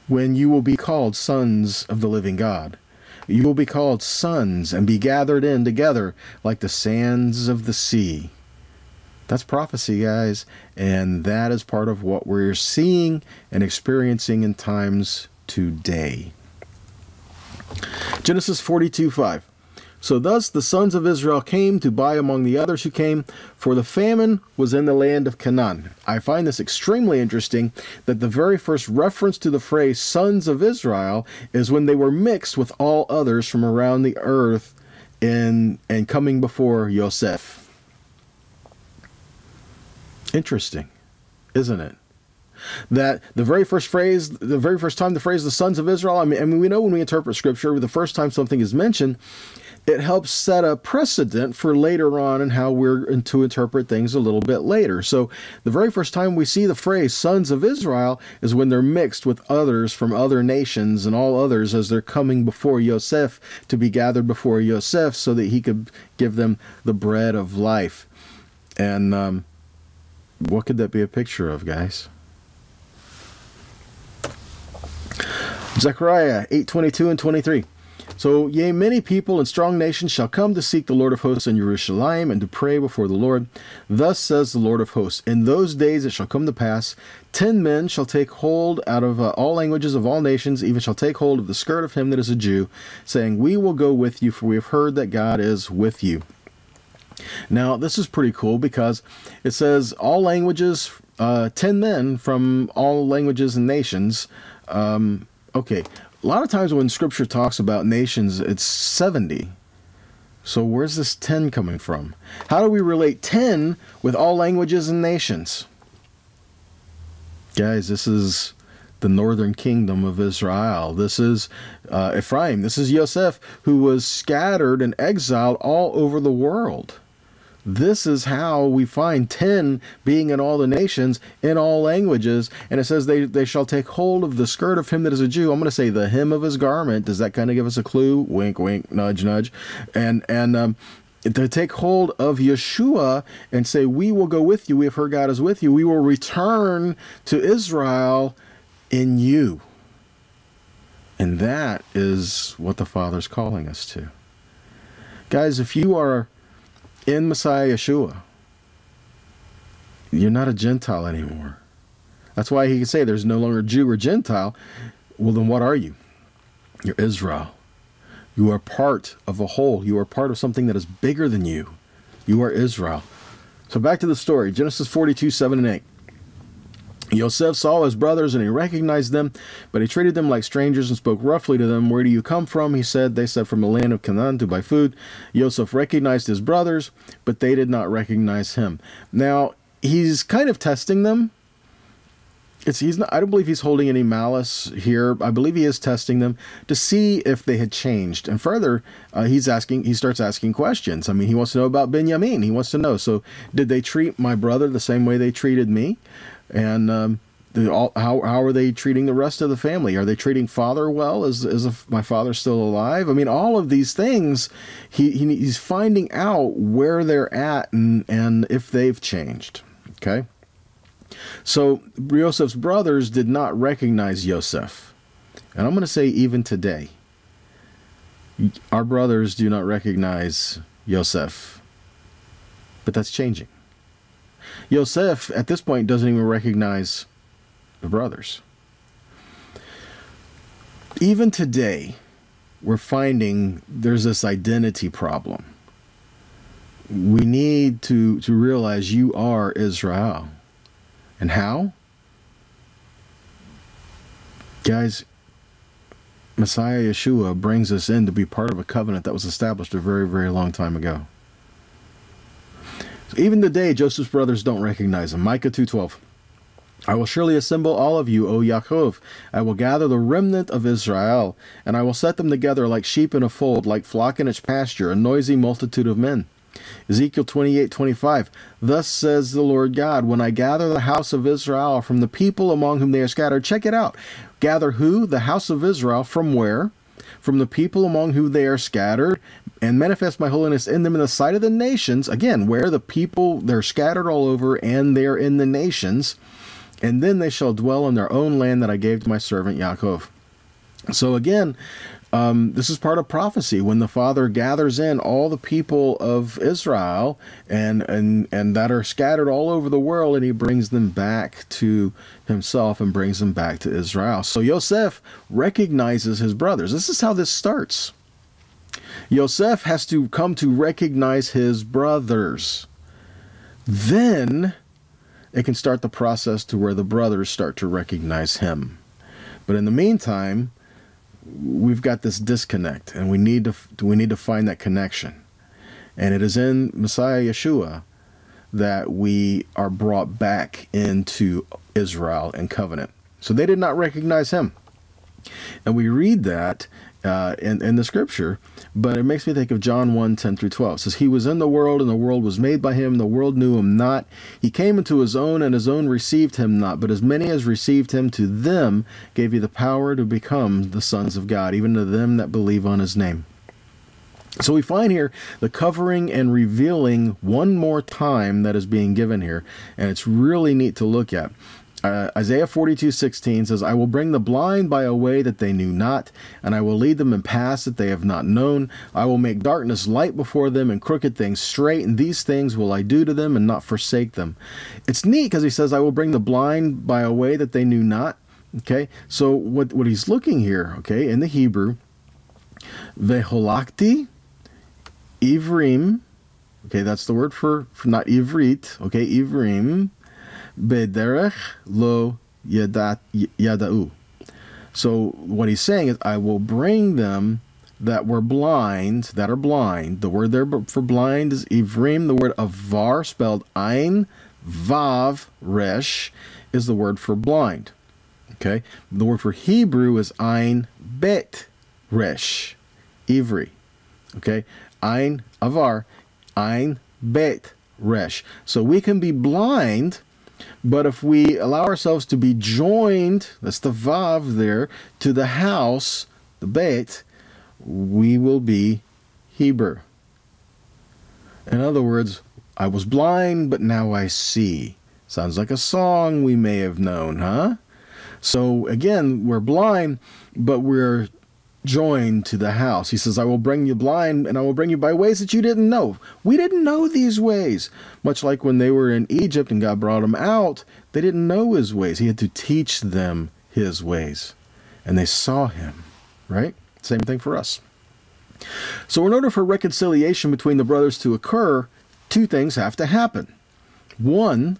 Speaker 1: when you will be called sons of the living God. You will be called sons and be gathered in together like the sands of the sea. That's prophecy, guys. And that is part of what we're seeing and experiencing in times today. Genesis 42:5. So thus the sons of Israel came to buy among the others who came, for the famine was in the land of Canaan. I find this extremely interesting that the very first reference to the phrase sons of Israel is when they were mixed with all others from around the earth and coming before Yosef. Interesting, isn't it? That the very first time the phrase the sons of Israel, I mean, we know when we interpret Scripture, the first time something is mentioned, it helps set a precedent for later on and how we're to interpret things a little bit later. So the very first time we see the phrase sons of Israel is when they're mixed with others from other nations and all others as they're coming before Yosef to be gathered before Yosef so that he could give them the bread of life. And what could that be a picture of, guys? Zechariah 8:22 and 23. So, yea, many people and strong nations shall come to seek the Lord of hosts in Jerusalem and to pray before the Lord. Thus says the Lord of hosts, in those days it shall come to pass, 10 men shall take hold out of all languages of all nations, even shall take hold of the skirt of him that is a Jew, saying, we will go with you, for we have heard that God is with you. Now, this is pretty cool because it says all languages, 10 men from all languages and nations. Okay, a lot of times when Scripture talks about nations, it's 70. So where's this 10 coming from? How do we relate 10 with all languages and nations? Guys, this is the northern kingdom of Israel. This is Ephraim. This is Yosef, who was scattered and exiled all over the world. This is how we find 10 being in all the nations, in all languages. And it says they shall take hold of the skirt of him that is a Jew. I'm going to say the hem of his garment. Does that kind of give us a clue? Wink, wink, nudge, nudge. And to take hold of Yeshua and say, we will go with you. We have heard God is with you. We will return to Israel in you. And that is what the Father's calling us to. Guys, if you are in Messiah Yeshua, you're not a Gentile anymore. That's why he can say there's no longer Jew or Gentile. Well, then what are you? You're Israel. You are part of a whole. You are part of something that is bigger than you. You are Israel. So back to the story. Genesis 42, 7 and 8. Yosef saw his brothers and he recognized them, but he treated them like strangers and spoke roughly to them. Where do you come from? He said. They said, from the land of Canaan to buy food. Yosef recognized his brothers, but they did not recognize him. Now, he's kind of testing them. He's not, I don't believe he's holding any malice here. I believe he is testing them to see if they had changed. And further, he starts asking questions. I mean, he wants to know about Benjamin. He wants to know, so did they treat my brother the same way they treated me? And how are they treating the rest of the family? Are they treating father well? Is if my father's still alive? I mean, all of these things, he's finding out where they're at and if they've changed. Okay? So Joseph's brothers did not recognize Yosef. And I'm going to say even today, our brothers do not recognize Yosef. But that's changing. Yosef, at this point, doesn't even recognize the brothers. Even today, we're finding there's this identity problem. We need to realize you are Israel. And how? Guys, Messiah Yeshua brings us in to be part of a covenant that was established a very, very long time ago. So even today, Joseph's brothers don't recognize him. Micah 2:12. I will surely assemble all of you, O Yaakov. I will gather the remnant of Israel, and I will set them together like sheep in a fold, like flock in its pasture, a noisy multitude of men. Ezekiel 28:25. Thus says the Lord God, when I gather the house of Israel from the people among whom they are scattered. Check it out. Gather who? The house of Israel. From where? From the people among whom they are scattered, and manifest my holiness in them in the sight of the nations. Again, where the people, they're scattered all over, and they're in the nations. And then they shall dwell in their own land that I gave to my servant Yaakov. So again, this is part of prophecy when the Father gathers in all the people of Israel and that are scattered all over the world, and he brings them back to himself and brings them back to Israel. So Yosef recognizes his brothers. This is how this starts. Yosef has to come to recognize his brothers. Then it can start the process to where the brothers start to recognize him. But in the meantime, we've got this disconnect, and we need to find that connection. And it is in Messiah Yeshua that we are brought back into Israel and covenant. So they did not recognize him. And we read that in the scripture, but it makes me think of John 1:10-12. It says, he was in the world, and the world was made by him. The world knew him not. He came into his own, and his own received him not. But as many as received him, to them gave he the power to become the sons of God, even to them that believe on his name. So we find here the covering and revealing one more time that is being given here, and it's really neat to look at. Isaiah 42:16 says, I will bring the blind by a way that they knew not, and I will lead them in paths that they have not known. I will make darkness light before them and crooked things straight, and these things will I do to them and not forsake them. It's neat because he says, I will bring the blind by a way that they knew not. Okay, so what he's looking here, okay, in the Hebrew, veholakti, ivrim, Okay, that's the word for not ivrit. Okay, ivrim. Bederech lo yada'u. So what he's saying is, I will bring them that were blind, that are blind. The word there for blind is ivrim. The word avar, spelled ein, vav, resh, is the word for blind. Okay, the word for Hebrew is ein, bet, resh, ivri. Okay, ein, avar, ein, bet, resh. So we can be blind, but if we allow ourselves to be joined, that's the vav there, to the house, the bet, we will be Hebrew. In other words, I was blind, but now I see. Sounds like a song we may have known, huh? So again, we're blind, but we're joined to the house. He says, I will bring you blind, and I will bring you by ways that you didn't know. We didn't know these ways. Much like when they were in Egypt and God brought them out, they didn't know his ways. He had to teach them his ways. And they saw him, right? Same thing for us. So in order for reconciliation between the brothers to occur, two things have to happen. One,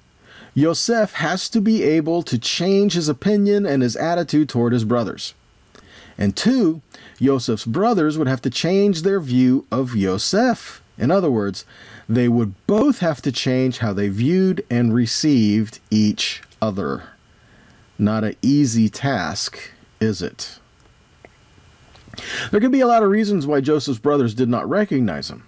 Speaker 1: Yosef has to be able to change his opinion and his attitude toward his brothers. And two, Yosef's brothers would have to change their view of Yosef. In other words, they would both have to change how they viewed and received each other. Not an easy task, is it? There could be a lot of reasons why Joseph's brothers did not recognize him.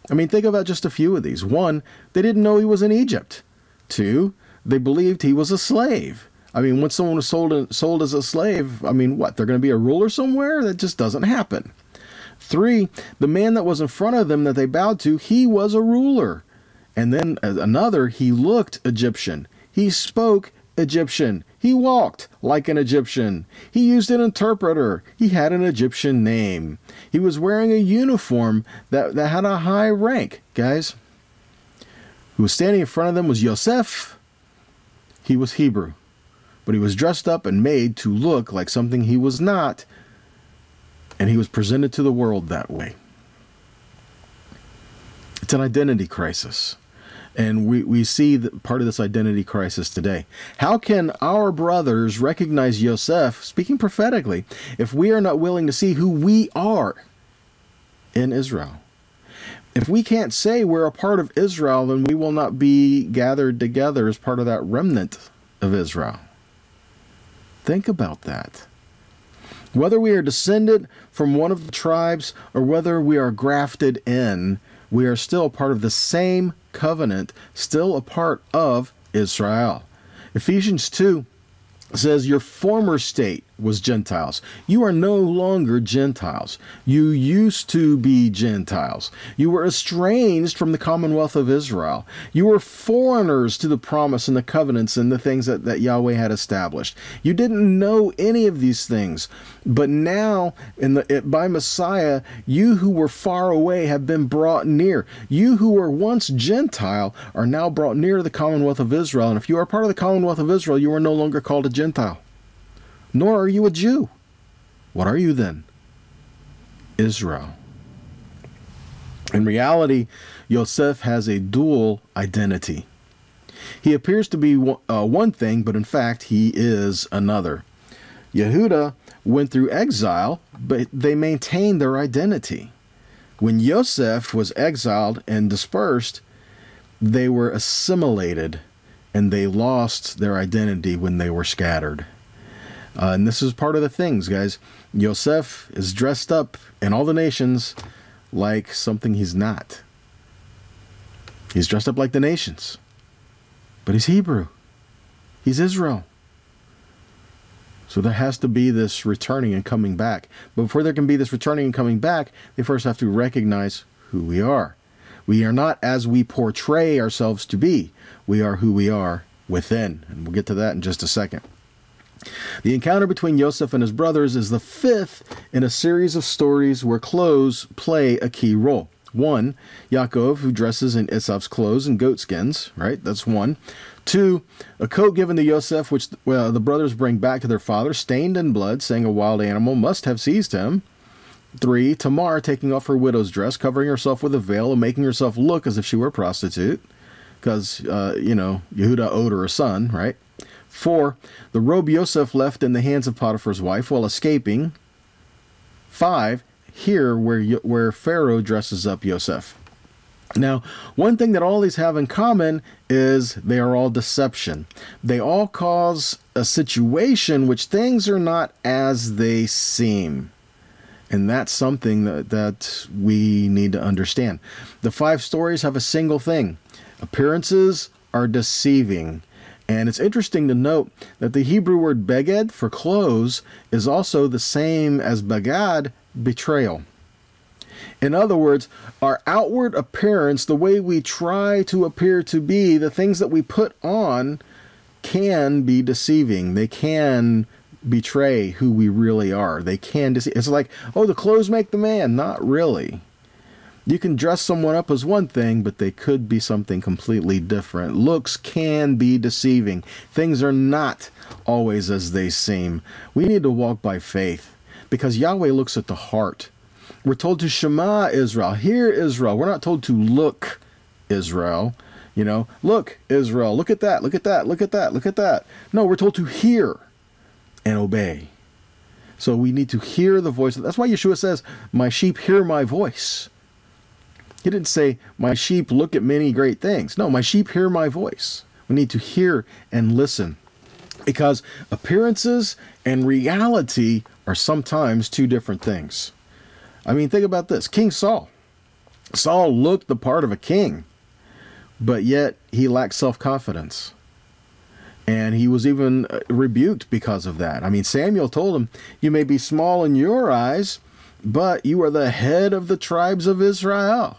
Speaker 1: I mean, think about just a few of these. One, they didn't know he was in Egypt. Two, they believed he was a slave. I mean, when someone was sold as a slave, I mean, what, they're going to be a ruler somewhere? That just doesn't happen. Three, the man that was in front of them that they bowed to, he was a ruler. And then another, he looked Egyptian. He spoke Egyptian. He walked like an Egyptian. He used an interpreter. He had an Egyptian name. He was wearing a uniform that had a high rank. Guys, who was standing in front of them was Yosef. He was Hebrew. But he was dressed up and made to look like something he was not, and he was presented to the world that way. It's an identity crisis, and we see part of this identity crisis today. How can our brothers recognize Yosef, speaking prophetically, if we are not willing to see who we are in Israel? If we can't say we're a part of Israel, then we will not be gathered together as part of that remnant of Israel. Think about that. Whether we are descended from one of the tribes or whether we are grafted in, we are still part of the same covenant, still a part of Israel. Ephesians 2 says, your former state was Gentiles. You are no longer Gentiles. You used to be Gentiles. You were estranged from the commonwealth of Israel. You were foreigners to the promise and the covenants and the things that Yahweh had established. You didn't know any of these things. But now, by Messiah, you who were far away have been brought near. You who were once Gentile are now brought near to the commonwealth of Israel. And if you are part of the commonwealth of Israel, you are no longer called a Gentile. Nor are you a Jew. What are you then? Israel. In reality, Yosef has a dual identity. He appears to be one thing, but in fact, he is another. Yehuda went through exile, but they maintained their identity. When Yosef was exiled and dispersed, they were assimilated, and they lost their identity when they were scattered. And this is part of the things, guys. Yosef is dressed up in all the nations like something he's not. He's dressed up like the nations. But he's Hebrew. He's Israel. So there has to be this returning and coming back. But before there can be this returning and coming back, they first have to recognize who we are. We are not as we portray ourselves to be. We are who we are within. And we'll get to that in just a second. The encounter between Yosef and his brothers is the fifth in a series of stories where clothes play a key role. One, Yaakov, who dresses in Esav's clothes and goat skins, right? That's one. Two, a coat given to Yosef, which the brothers bring back to their father, stained in blood, saying a wild animal must have seized him. 3, Tamar taking off her widow's dress, covering herself with a veil, and making herself look as if she were a prostitute, because, Yehuda owed her a son, right? 4, the robe Yosef left in the hands of Potiphar's wife while escaping. 5, here where Pharaoh dresses up Yosef. Now, one thing that all these have in common is they are all deception. They all cause a situation which things are not as they seem. And that's something that we need to understand. The 5 stories have a single thing. Appearances are deceiving. And it's interesting to note that the Hebrew word beged for clothes is also the same as bagad, betrayal. In other words, our outward appearance, the way we try to appear to be, the things that we put on can be deceiving. They can betray who we really are. They can deceive. It's like, oh, the clothes make the man. Not really. You can dress someone up as one thing, but they could be something completely different. Looks can be deceiving. Things are not always as they seem. We need to walk by faith because Yahweh looks at the heart. We're told to Shema Israel, hear Israel. We're not told to look Israel. Look Israel, look at that, look at that, look at that, look at that. No, we're told to hear and obey. So we need to hear the voice. That's why Yeshua says, my sheep hear my voice. He didn't say, my sheep look at many great things. No, my sheep hear my voice. We need to hear and listen because appearances and reality are sometimes two different things. I mean, think about this. King Saul. Saul looked the part of a king, but yet he lacked self-confidence. And he was even rebuked because of that. I mean, Samuel told him, you may be small in your eyes, but you are the head of the tribes of Israel.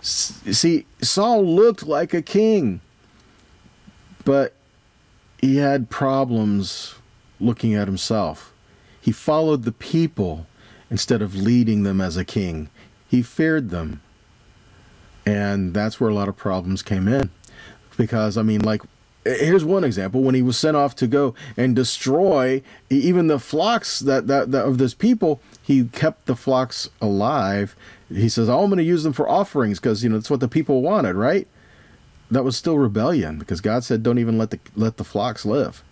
Speaker 1: See, Saul looked like a king, but he had problems looking at himself. He followed the people instead of leading them as a king. He feared them. And that's where a lot of problems came in. Because, I mean, like, here's one example. When he was sent off to go and destroy even the flocks that of this people, he kept the flocks alive. He says, oh, I'm going to use them for offerings because, that's what the people wanted, right? That was still rebellion because God said, don't even let the flocks live.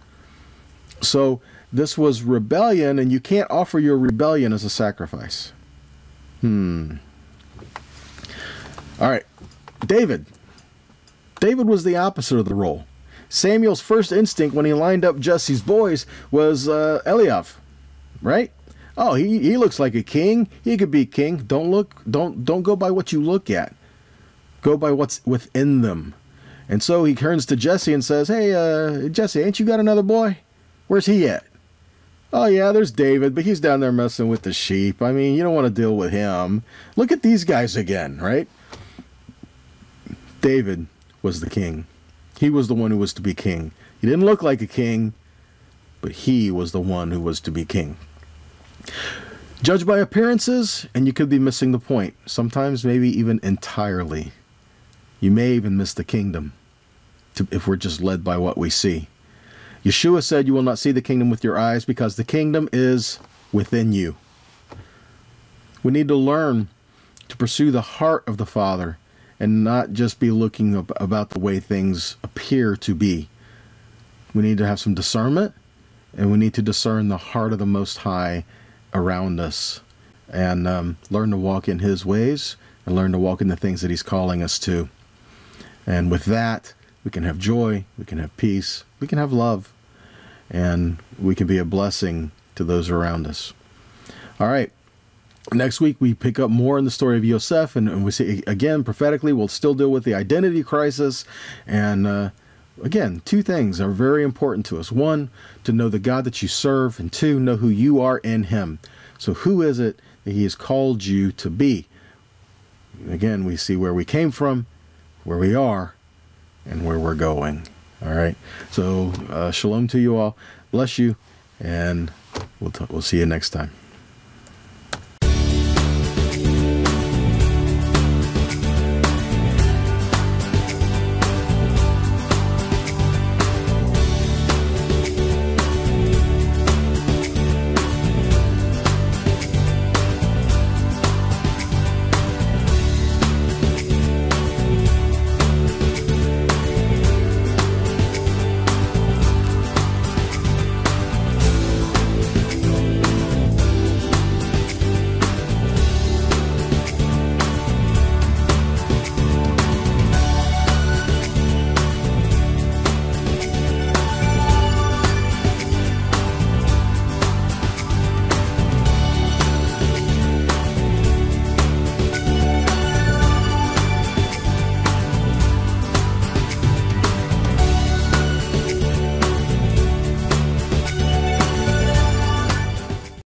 Speaker 1: So this was rebellion, and you can't offer your rebellion as a sacrifice. All right. David. David was the opposite of the role. Samuel's first instinct when he lined up Jesse's boys was Eliab, right? Oh, he looks like a king. He could be king. Don't go by what you look at. Go by what's within them. And so he turns to Jesse and says, hey, Jesse, ain't you got another boy? Where's he at? Oh, yeah, there's David, but he's down there messing with the sheep. I mean, you don't want to deal with him. Look at these guys again, right? David was the king. He was the one who was to be king. He didn't look like a king, but he was the one who was to be king. Judge by appearances, and you could be missing the point. Sometimes maybe even entirely. You may even miss the kingdom if we're just led by what we see. Yeshua said, you will not see the kingdom with your eyes because the kingdom is within you. We need to learn to pursue the heart of the Father and not just be looking about the way things appear to be. We need to have some discernment, and we need to discern the heart of the Most High around us and learn to walk in His ways and learn to walk in the things that He's calling us to. And with that, we can have joy, we can have peace, we can have love, and we can be a blessing to those around us. All right. Next week, we pick up more in the story of Yosef, and we see, again, prophetically, we'll still deal with the identity crisis. And again, two things are very important to us. One, to know the God that you serve, and two, know who you are in Him. So who is it that He has called you to be? Again, we see where we came from, where we are, and where we're going. All right. So shalom to you all. Bless you, and we'll see you next time.